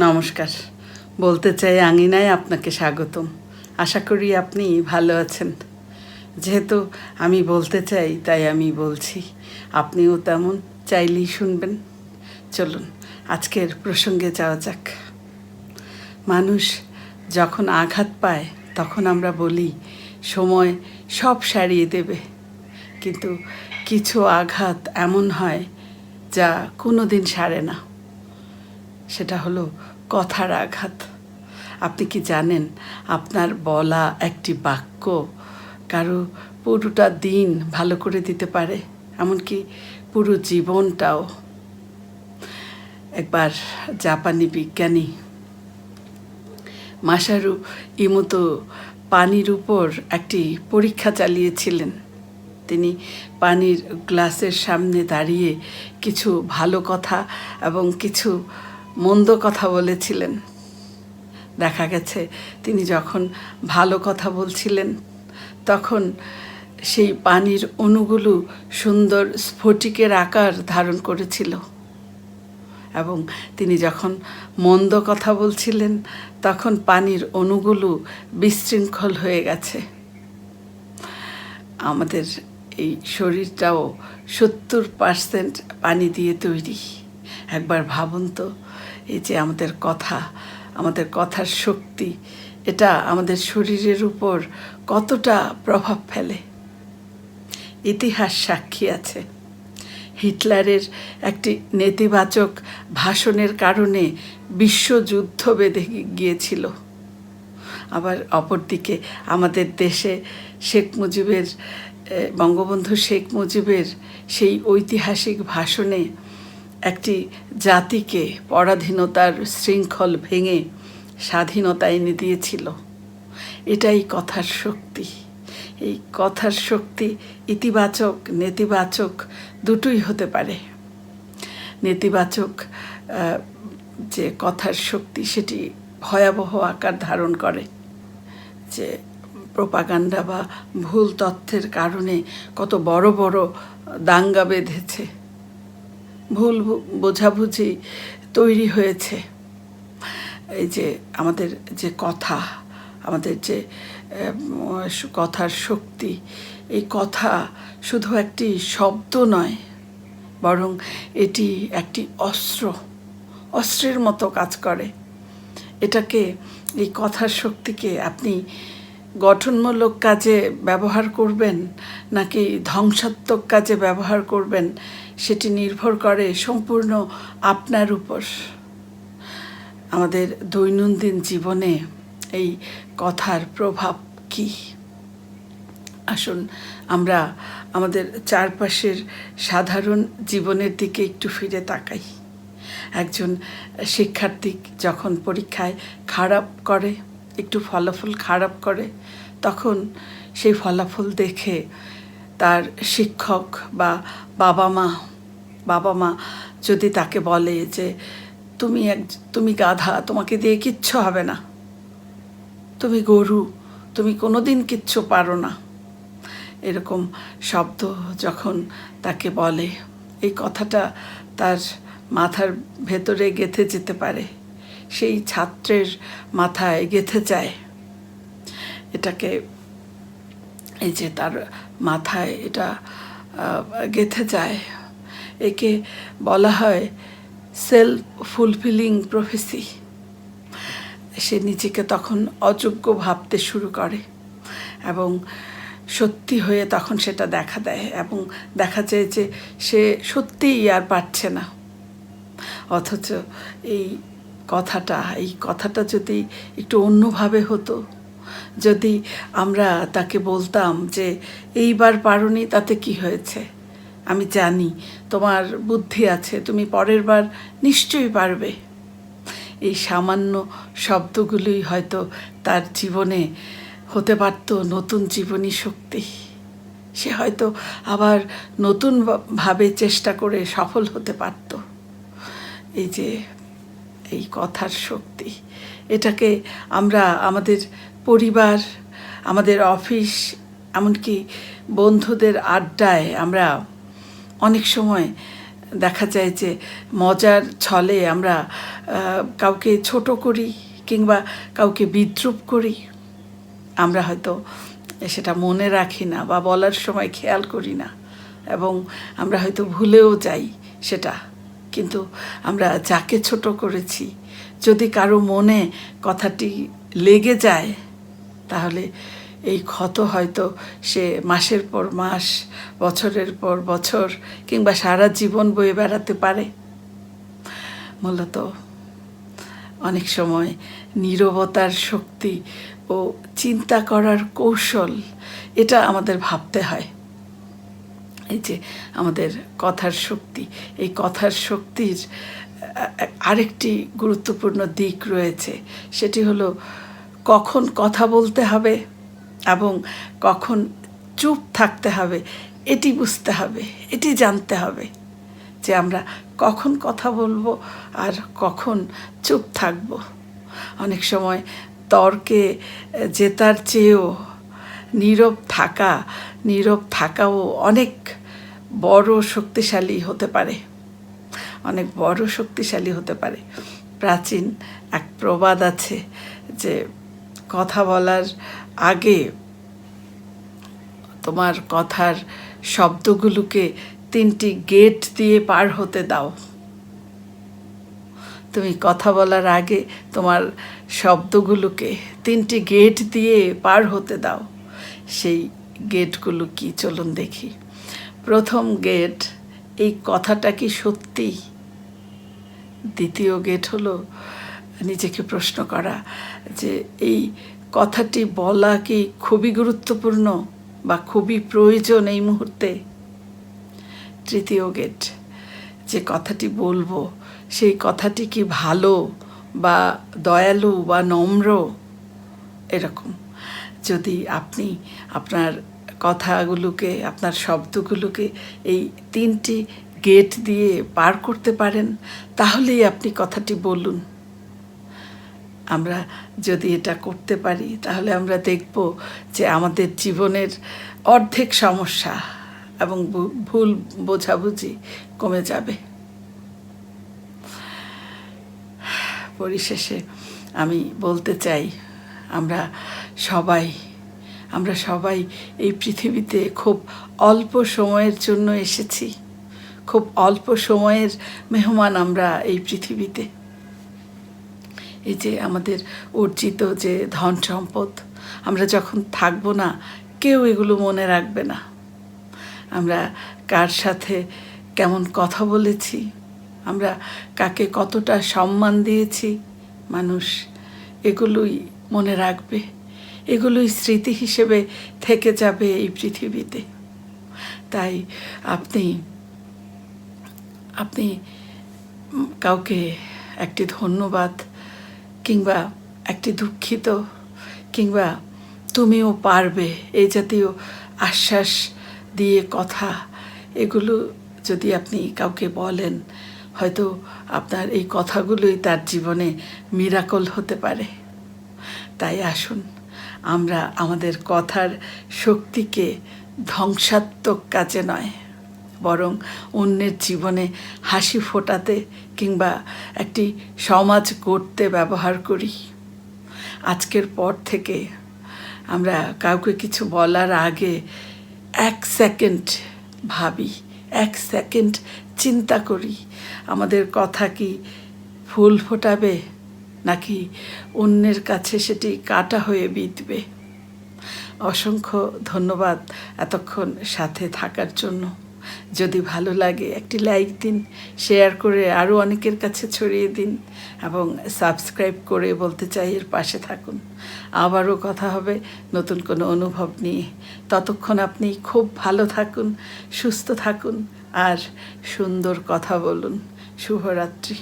নমস্কার। বলতে চাই আঙিনায় আপনাকে স্বাগতম। আশা করি আপনি ভালো আছেন। যেহেতু আমি বলতে চাই তাই আমি বলছি, আপনিও তেমন চাইলেই শুনবেন। চলুন আজকের প্রসঙ্গে যাওয়া যাক। মানুষ যখন আঘাত পায় তখন আমরা বলি সময় সব সারিয়ে দেবে, কিন্তু কিছু আঘাত এমন হয় যা কোনো দিন সারে না। সেটা হলো কথার আঘাত। আপনি কি জানেন আপনার বলা একটি বাক্য কারো পুরোটা দিন ভালো করে দিতে পারে, এমনকি পুরো জীবনটাও। একবার জাপানি বিজ্ঞানী মাসারু ইমোতো পানির উপর একটি পরীক্ষা চালিয়েছিলেন। তিনি পানির গ্লাসের সামনে দাঁড়িয়ে কিছু ভালো কথা এবং কিছু মন্দ কথা বলেছিলেন। দেখা গেছে তিনি যখন ভালো কথা বলছিলেন তখন সেই পানির অণুগুলো সুন্দর স্ফটিকের আকার ধারণ করেছিল, এবং তিনি যখন মন্দ কথা বলছিলেন তখন পানির অণুগুলো বিশৃঙ্খল হয়ে গেছে। আমাদের এই শরীরটাও 70% পানি দিয়ে তৈরি। একবার ভাবুন তো, এই যে আমাদের কথা, আমাদের কথার শক্তি, এটা আমাদের শরীরের উপর কতটা প্রভাব ফেলে। ইতিহাস সাক্ষী আছে, হিটলারের একটি নেতিবাচক ভাষণের কারণে বিশ্বযুদ্ধ বেঁধে গিয়েছিল। আবার অপরদিকে আমাদের দেশে বঙ্গবন্ধু শেখ মুজিবের সেই ঐতিহাসিক ভাষণে একটি জাতিকে পরাধীনতার শৃঙ্খল ভেঙে স্বাধীনতা এনে দিয়েছিল। এটাই কথার শক্তি। এই কথার শক্তি ইতিবাচক নেতিবাচক দুটোই হতে পারে। নেতিবাচক যে কথার শক্তি সেটি ভয়াবহ আকার ধারণ করে, যে প্রোপাগান্ডা বা ভুল তথ্যের কারণে কত বড় বড় দাঙ্গা বেঁধেছে, ভুল বোঝাবুঝি তৈরি হয়েছে। এই যে আমাদের যে কথা, আমাদের যে কথার শক্তি, এই কথা শুধু একটি শব্দ নয়, বরং এটি একটি অস্ত্রের মতো কাজ করে। এই কথার শক্তিকে আপনি গঠনমূলক কাজে ব্যবহার করবেন নাকি ধ্বংসাত্মক কাজে ব্যবহার করবেন, সেটি নির্ভর করে সম্পূর্ণ আপনার উপর। আমাদের দৈনন্দিন জীবনে এই কথার প্রভাব কী? আসুন আমরা আমাদের চারপাশের সাধারণ জীবনের দিকে একটু ফিরে তাকাই। একজন শিক্ষার্থী যখন পরীক্ষায় খারাপ করে, একটু ফলাফল খারাপ করে, তখন সেই ফলাফল দেখে তার শিক্ষক বা বাবা মা যদি তাকে বলে যে তুমি গাধা, তোমাকে দিয়ে কিচ্ছু হবে না, তুমি গরু, তুমি কোনোদিন কিচ্ছু পারো না, এরকম শব্দ যখন তাকে বলে, এই কথাটা তার মাথার ভেতরে গেঁথে যেতে পারে, সেই ছাত্রের মাথায় গেঁথে যায়। এটাকে এই যে তার মাথায় এটা গেঁথে যায়, একে বলা হয় সেলফ ফুলফিলিং প্রফেসি। সে নিজেকে তখন অযোগ্য ভাবতে শুরু করে এবং সত্যি হয়ে তখন সেটা দেখা দেয়, এবং দেখা যায় যে সে সত্যিই আর পারছে না। অথচ এই কথাটা যদি একটু অন্যভাবে হতো, যদি আমরা তাকে বলতাম যে এইবার পারোনি, তাতে কি হয়েছে, আমি জানি তোমার বুদ্ধি আছে, তুমি পরের বার নিশ্চয়ই পারবে, এই সামান্য শব্দগুলোই হয়তো তার জীবনে হতে পারত নতুন জীবনী শক্তি। সে হয়তো আবার নতুনভাবে চেষ্টা করে সফল হতে পারত। এই যে এই কথার শক্তি, এটাকে আমরা আমাদের পরিবার, আমাদের অফিস, এমনকি বন্ধুদের আড্ডায় আমরা অনেক সময় দেখা যায় যে মজার ছলে আমরা কাউকে ছোট করি কিংবা কাউকে বিদ্রূপ করি। আমরা হয়তো সেটা মনে রাখি না বা বলার সময় খেয়াল করি না, এবং আমরা হয়তো ভুলেও যাই সেটা। কিন্তু আমরা যাকে ছোট করেছি, যদি কারো মনে কথাটি লেগে যায়, তাহলে এই ক্ষত হয়তো সে মাসের পর মাস, বছরের পর বছর কিংবা সারা জীবন বয়ে বেড়াতে পারে। মূলত অনেক সময় নীরবতার শক্তি ও চিন্তা করার কৌশল, এটা আমাদের ভাবতে হয়। এই যে আমাদের কথার শক্তি, এই কথার শক্তির আরেকটি গুরুত্বপূর্ণ দিক রয়েছে, সেটি হলো কখন কথা বলতে হবে এবং কখন চুপ থাকতে হবে। এটি বুঝতে হবে, এটি জানতে হবে যে আমরা কখন কথা বলবো আর কখন চুপ থাকব। অনেক সময় তর্কে জেতার চেয়েও নীরব থাকাও অনেক বড় শক্তিশালী হতে পারে, অনেক বড় শক্তিশালী হতে পারে। প্রাচীন এক প্রবাদ আছে যে কথা বলার আগে তোমার কথার শব্দগুলোকে 3টি গেট দিয়ে পার হতে দাও। তুমি কথা বলার আগে তোমার শব্দগুলোকে 3টি গেট দিয়ে পার হতে দাও। সেই গেটগুলো কি, চলুন দেখি। প্রথম গেট, এই কথাটা কি সত্যি? দ্বিতীয় গেট হলো নিজেকে প্রশ্ন করা যে এই কথাটি বলা কি খুবই গুরুত্বপূর্ণ বা খুবই প্রয়োজন এই মুহূর্তে? তৃতীয় গেট, যে কথাটি বলবো সেই কথাটি কি ভালো বা দয়ালু বা নম্র, এরকম। যদি আপনি আপনার কথাগুলোকে, আপনার শব্দগুলোকে এই 3টি গেট দিয়ে পার করতে পারেন, তাহলেই আপনি কথাটি বলুন। আমরা যদি এটা করতে পারি, তাহলে আমরা দেখব যে আমাদের জীবনের অর্ধেক সমস্যা এবং ভুল বোঝাবুঝি কমে যাবে। পরিশেষে আমি বলতে চাই, আমরা সবাই এই পৃথিবীতে খুব অল্প সময়ের জন্য এসেছি, খুব অল্প সময়ের মেহমান আমরা এই পৃথিবীতে। এই যে আমাদের অর্জিত যে ধন সম্পদ, আমরা যখন থাকবো না, কেউ এগুলো মনে রাখবে না। আমরা কার সাথে কেমন কথা বলেছি, আমরা কাকে কতটা সম্মান দিয়েছি, মানুষ এগুলোই মনে রাখবে, এগুলোই স্মৃতি হিসেবে থেকে যাবে এই পৃথিবীতে। তাই আপনি কাউকে একটি ধন্যবাদ কিংবা একটি দুঃখিত কিংবা তুমিও পারবে এই জাতীয় আশ্বাস দিয়ে কথা, এগুলো যদি আপনি কাউকে বলেন, হয়তো আপনার এই কথাগুলোই তার জীবনে মিরাকল হতে পারে। তাই আসুন আমরা আমাদের কথার শক্তিকে ধ্বংসাত্মক কাজে নয়, বরং অন্যের জীবনে হাসি ফোটাতে কিংবা একটি সমাজ গড়তে ব্যবহার করি। আজকের পর থেকে আমরা কাউকে কিছু বলার আগে 1 সেকেন্ড ভাবি, 1 সেকেন্ড চিন্তা করি, আমাদের কথা কি ফুল ফোটাবে নাকি অন্যের কাছে সেটি কাঁটা হয়ে বিঁধবে। অসংখ্য ধন্যবাদ এতক্ষণ সাথে থাকার জন্য। যদি ভালো লাগে একটি লাইক দিন, শেয়ার করে আরও অনেকের কাছে ছড়িয়ে দিন এবং সাবস্ক্রাইব করে বলতে চাই এর পাশে থাকুন। আবারও কথা হবে নতুন কোনো অনুভব নিয়ে। ততক্ষণ আপনি খুব ভালো থাকুন, সুস্থ থাকুন আর সুন্দর কথা বলুন। শুভরাত্রি।